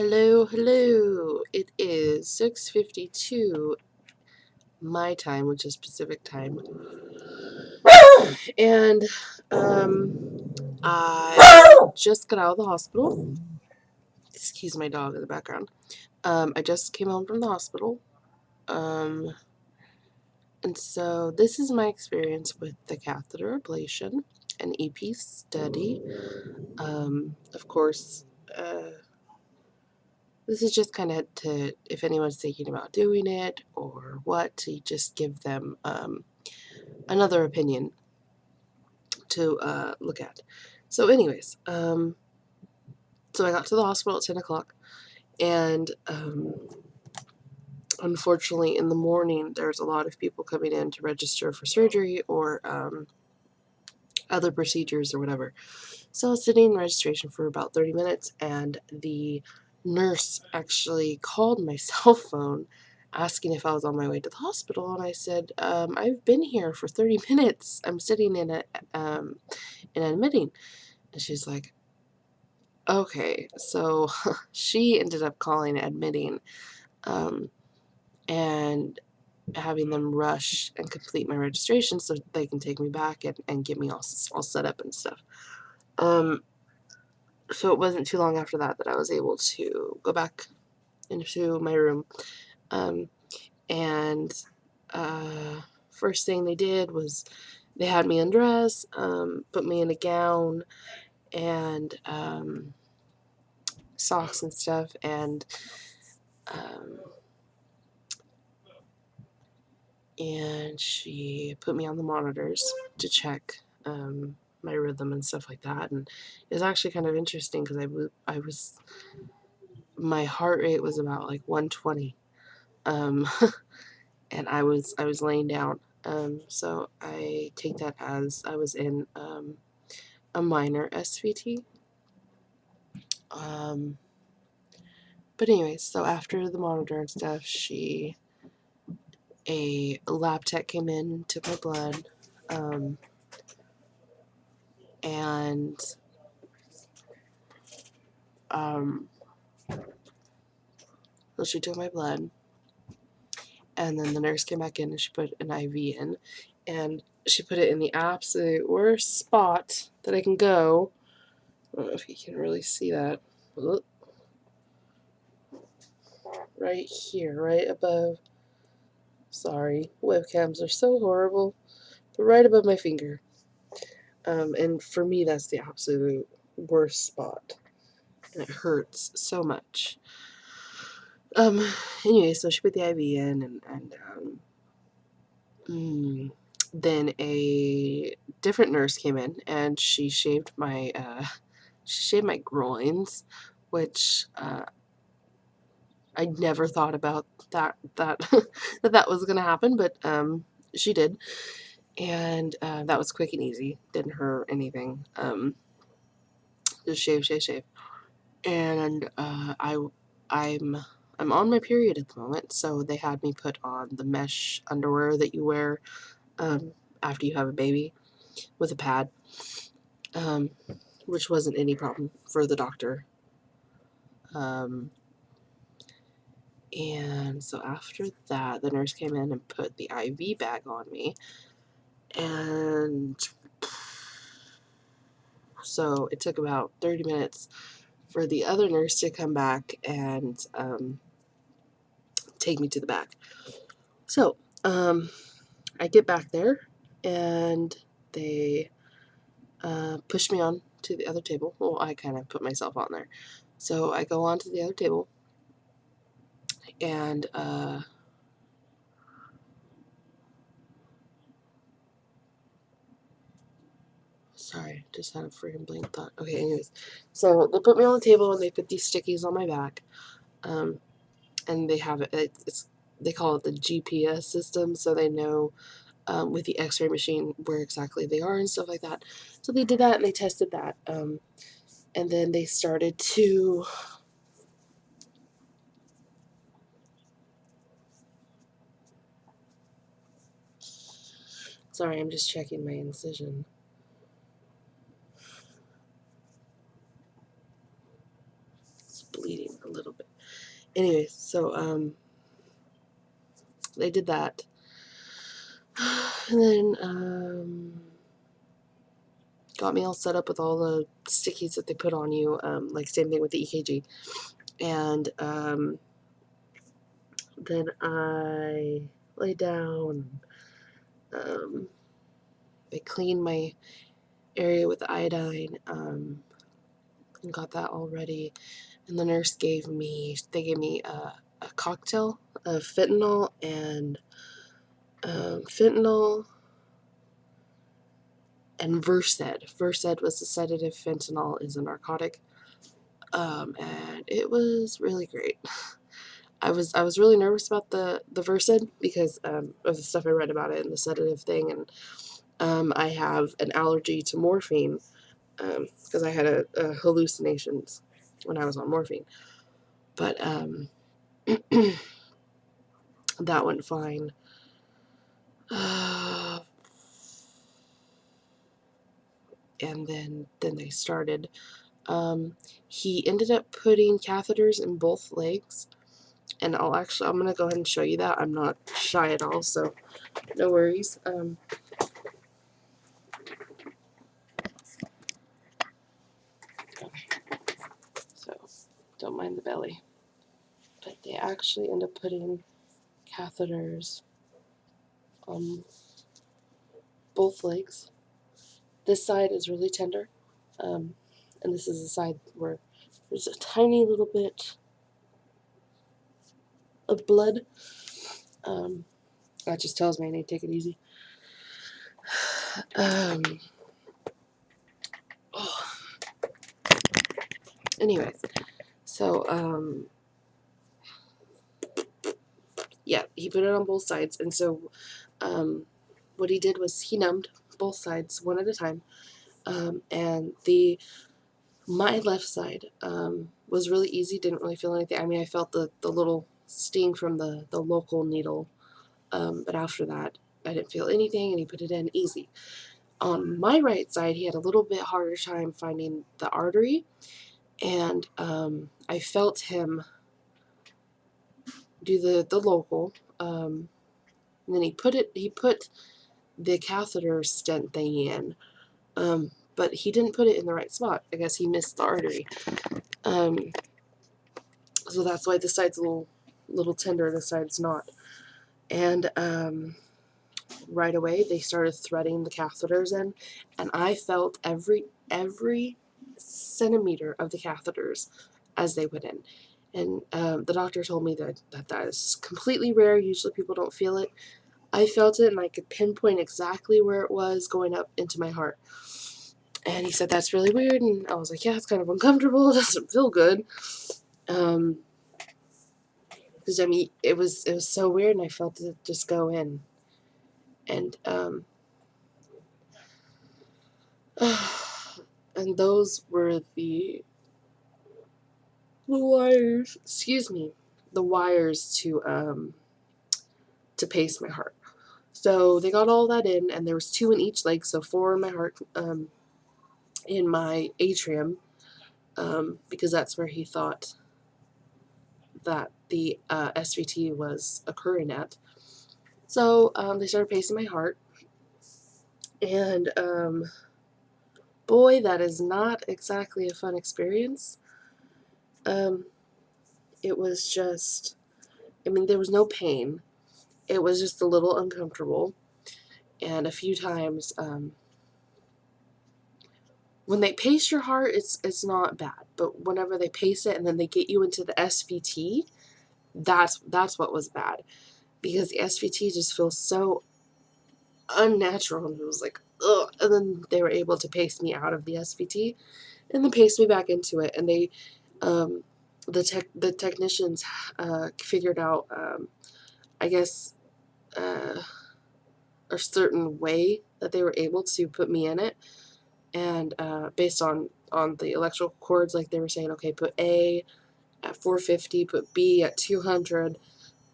Hello, hello. It is 6:52 my time, which is Pacific time. And I just got out of the hospital. Excuse my dog in the background. I just came home from the hospital. And so this is my experience with the catheter ablation, an EP study. Of course, this is just kind of to, if anyone's thinking about doing it or what, to just give them another opinion to look at. So anyways, so I got to the hospital at 10 o'clock, and unfortunately in the morning there's a lot of people coming in to register for surgery or other procedures or whatever. So I was sitting in registration for about 30 minutes, and the nurse actually called my cell phone asking if I was on my way to the hospital, and I said, I've been here for 30 minutes. I'm sitting in an admitting. And she's like, okay. So she ended up calling admitting and having them rush and complete my registration so they can take me back and get me all set up and stuff. So it wasn't too long after that I was able to go back into my room. And first thing they did was they had me undress, put me in a gown and socks and stuff, and she put me on the monitors to check my rhythm and stuff like that. And it was actually kind of interesting because my heart rate was about like 120, and I was laying down. So I take that as I was in a minor SVT. But anyways, so after the monitor and stuff, a lab tech came in, took my blood, and so she took my blood, and then the nurse came back in and she put an IV in, and she put it in the absolute worst spot that I can go. I don't know if you can really see that. Right here, right above. Sorry, webcams are so horrible. But right above my finger. And for me, that's the absolute worst spot. And it hurts so much. Anyway, so she put the IV in, and then a different nurse came in, and she shaved my groins, which I never thought about that that was gonna happen, but she did, and that was quick and easy. Didn't hurt anything. Just shave, and I'm on my period at the moment, so they had me put on the mesh underwear that you wear after you have a baby with a pad, which wasn't any problem for the doctor. And so after that, the nurse came in and put the IV bag on me, and so it took about 30 minutes for the other nurse to come back and take me to the back. So I get back there, and they push me on to the other table. Well, I kind of put myself on there. So I go on to the other table, and sorry, just had a freaking blank thought. Okay, anyways. So they put me on the table, and they put these stickies on my back. And they have they call it the GPS system, so they know with the x-ray machine where exactly they are and stuff like that. So they did that, and they tested that. And then they started to sorry, I'm just checking my incision. It's bleeding a a little bit. Anyways, so they did that, and then got me all set up with all the stickies that they put on you, like same thing with the EKG, and then I lay down. They cleaned my area with iodine, and got that all ready. And the nurse gave me a cocktail of fentanyl and Versed. Versed was a sedative. Fentanyl is a narcotic, and it was really great. I was really nervous about the Versed because of the stuff I read about it and the sedative thing, and I have an allergy to morphine because I had hallucinations when I was on morphine, but that went fine. And then they started. He ended up putting catheters in both legs, and I'm gonna go ahead and show you that. I'm not shy at all, so no worries. So don't mind the belly, but they actually end up putting catheters on both legs. This side is really tender, and this is the side where there's a tiny little bit of blood. That just tells me I need to take it easy. Anyways, so yeah, he put it on both sides, and so what he did was he numbed both sides one at a time, and my left side was really easy, didn't really feel anything. I mean, I felt the little sting from the local needle, but after that I didn't feel anything, and he put it in easy. On my right side, he had a little bit harder time finding the artery, and I felt him do the local, and then he put the catheter stent thing in, but he didn't put it in the right spot. I guess he missed the artery, so that's why this side's a little tender, this side's not. And right away they started threading the catheters in, and I felt every centimeter of the catheters as they went in. And the doctor told me that is completely rare. Usually people don't feel it. I felt it, and I could pinpoint exactly where it was going up into my heart. And he said, that's really weird. And I was like, yeah, it's kind of uncomfortable. It doesn't feel good. Because, I mean, it was so weird, and I felt it just go in. And, and those were the wires, the wires to pace my heart. So they got all that in, and there was 2 in each leg, so 4 in my heart, in my atrium, because that's where he thought that the SVT was occurring at. So they started pacing my heart, and boy, that is not exactly a fun experience. It was just, I mean, there was no pain. It was just a little uncomfortable, and a few times, when they pace your heart, it's not bad, but whenever they pace it and then they get you into the SVT, that's what was bad, because the SVT just feels so unnatural, and it was like, ugh. And then they were able to pace me out of the SVT and then pace me back into it, and they the technicians figured out, I guess, a certain way that they were able to put me in it, and based on the electrical cords, like they were saying, okay, put A at 450, put B at 200,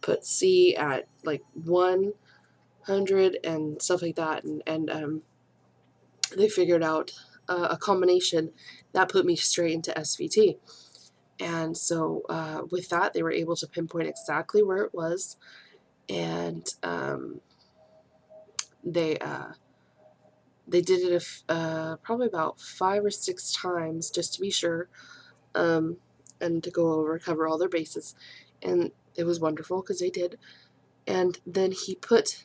put C at like 100, and stuff like that, and they figured out a combination that put me straight into SVT. And so with that, they were able to pinpoint exactly where it was, and they they did it probably about 5 or 6 times just to be sure, and to cover all their bases, and it was wonderful because they did. And then he put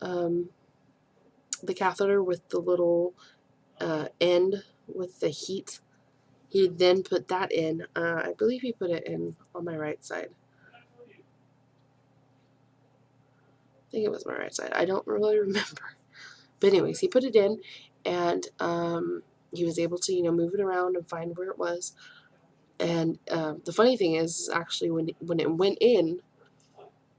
um, the catheter with the little end with the heat. He then put that in. I believe he put it in on my right side. I think it was my right side. I don't really remember. But anyways, he put it in, and he was able to, move it around and find where it was. And the funny thing is, actually, when it went in,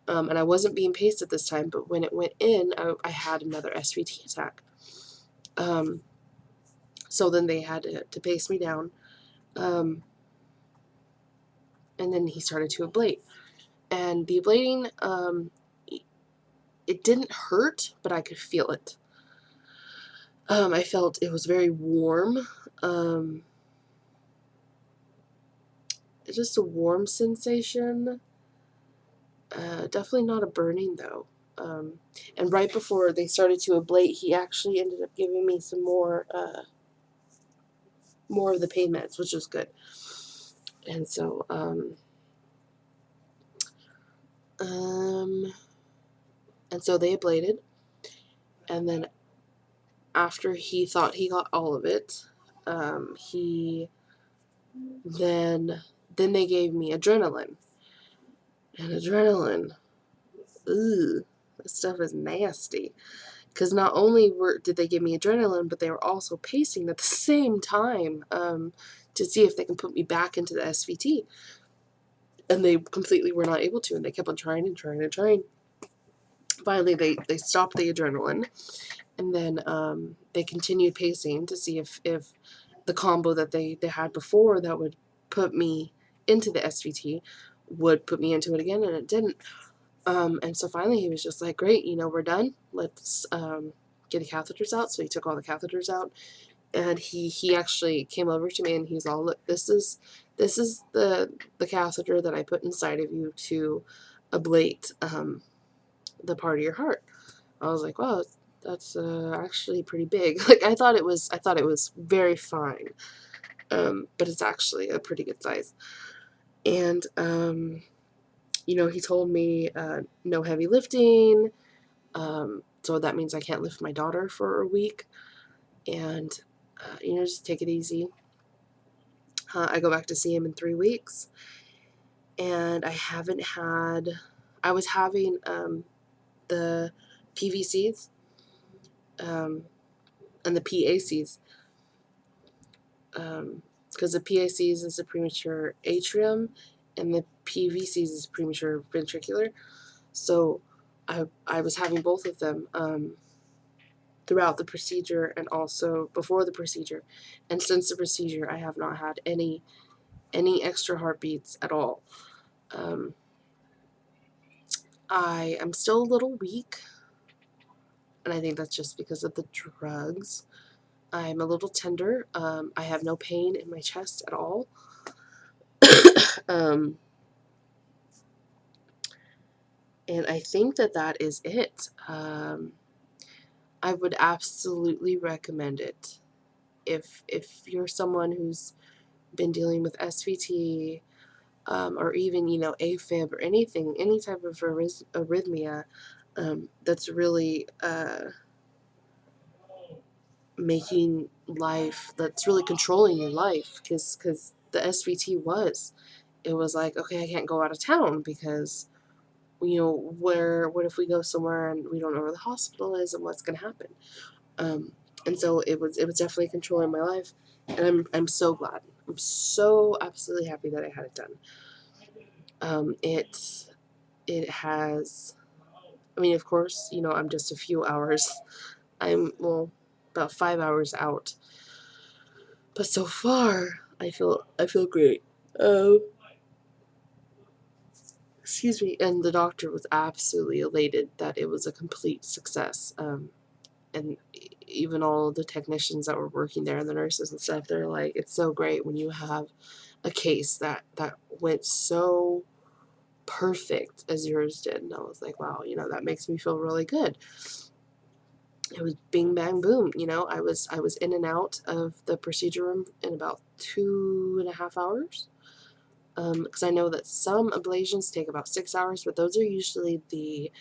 and I wasn't being paced at this time, but when it went in, I had another SVT attack. So then they had to pace me down, and then he started to ablate. And the ablating, it didn't hurt, but I could feel it. I felt it was very warm. It's just a warm sensation. Definitely not a burning though. And right before they started to ablate, he actually ended up giving me some more of the pain meds, which was good. And so, they ablated, and then after he thought he got all of it, he then they gave me adrenaline, and adrenaline, ooh, this stuff is nasty. Because not only did they give me adrenaline, but they were also pacing at the same time to see if they can put me back into the SVT. And they completely were not able to, and they kept on trying and trying and trying. Finally, they stopped the adrenaline, and then they continued pacing to see if the combo that they had before that would put me into the SVT would put me into it again, and it didn't. And so finally he was just like, great, we're done. Let's get the catheters out. So he took all the catheters out, and he actually came over to me and he's all, look, this is the catheter that I put inside of you to ablate the part of your heart. I was like, wow, that's actually pretty big. Like I thought it was very fine, but it's actually a pretty good size. And he told me no heavy lifting. So that means I can't lift my daughter for a week, and just take it easy. I go back to see him in 3 weeks, and I was having the PVCs and the PACs, because the PACs is a premature atrium, and the PVCs is premature ventricular. So I was having both of them throughout the procedure and also before the procedure, and since the procedure I have not had any extra heartbeats at all. I am still a little weak, and I think that's just because of the drugs. I'm a little tender. I have no pain in my chest at all. um, and I think that is it. I would absolutely recommend it if you're someone who's been dealing with SVT, or even AFib or anything, any type of arrhythmia that's really that's really controlling your life, because the SVT it was like, okay, I can't go out of town because what if we go somewhere and we don't know where the hospital is and what's going to happen. And so it was definitely controlling my life, and I'm so glad. I'm so absolutely happy that I had it done. It has, I mean, of course, I'm just a few hours. I'm, about 5 hours out. But so far, I feel great. Excuse me. And the doctor was absolutely elated that it was a complete success. and even all the technicians that were working there and the nurses and stuff, they're like, it's so great when you have a case that went so perfect as yours did. And I was like, wow, that makes me feel really good. It was bing bang boom. I was in and out of the procedure room in about 2.5 hours. Because I know that some ablations take about 6 hours, but those are usually the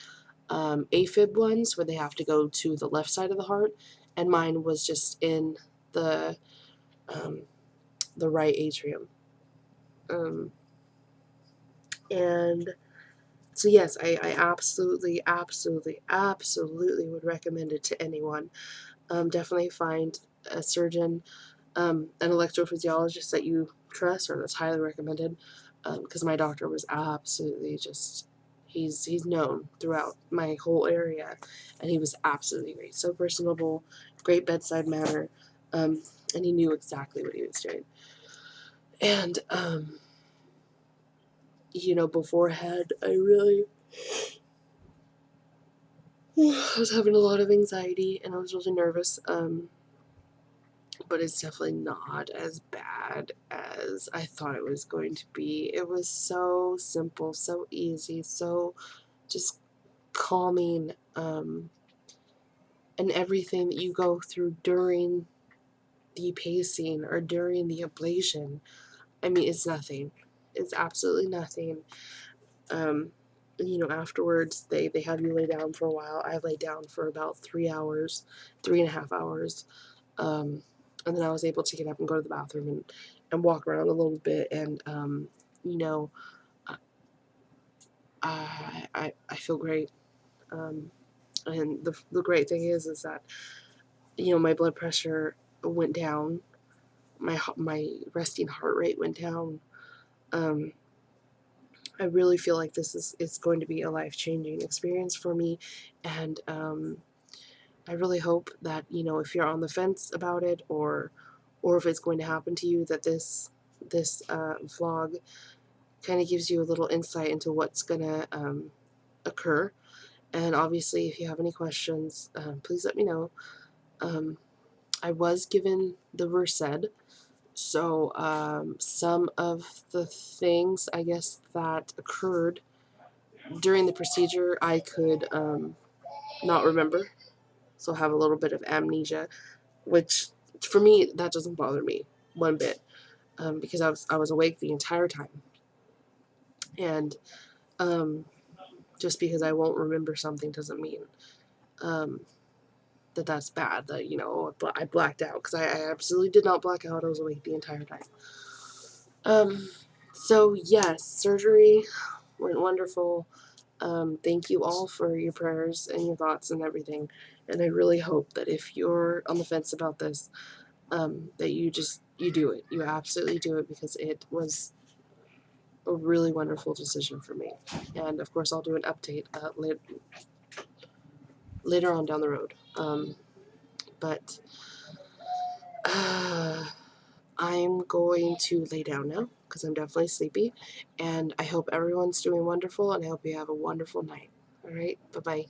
AFib ones where they have to go to the left side of the heart, and mine was just in the right atrium. And so yes, I absolutely, absolutely, absolutely would recommend it to anyone. Definitely find a surgeon, an electrophysiologist that you trust or that's highly recommended, because my doctor was absolutely just, he's known throughout my whole area, and he was absolutely great, so personable, great bedside manner, and he knew exactly what he was doing. And beforehand, I was having a lot of anxiety and I was really nervous, but it's definitely not as bad as I thought it was going to be. It was so simple, so easy, so just calming, and everything that you go through during the pacing or during the ablation, I mean, it's nothing. It's absolutely nothing. Afterwards, they have you lay down for a while. I lay down for about 3 hours, 3.5 hours. And then I was able to get up and go to the bathroom and walk around a little bit. And, I feel great. And the great thing is that, my blood pressure went down. My resting heart rate went down. I really feel like it's going to be a life-changing experience for me. And, I really hope that, if you're on the fence about it, or if it's going to happen to you, that this vlog kind of gives you a little insight into what's going to occur. And obviously, if you have any questions, please let me know. I was given the Versed, so some of the things, I guess, that occurred during the procedure, I could not remember, so have a little bit of amnesia, which for me, that doesn't bother me one bit, because I was awake the entire time. And just because I won't remember something doesn't mean that that's bad, that, I blacked out, because I absolutely did not black out. I was awake the entire time. So yes, surgery went wonderful. Thank you all for your prayers and your thoughts and everything. And I really hope that if you're on the fence about this, that you do it. You absolutely do it, because it was a really wonderful decision for me. And of course, I'll do an update later on down the road. But I'm going to lay down now, because I'm definitely sleepy. And I hope everyone's doing wonderful, and I hope you have a wonderful night. All right, bye-bye.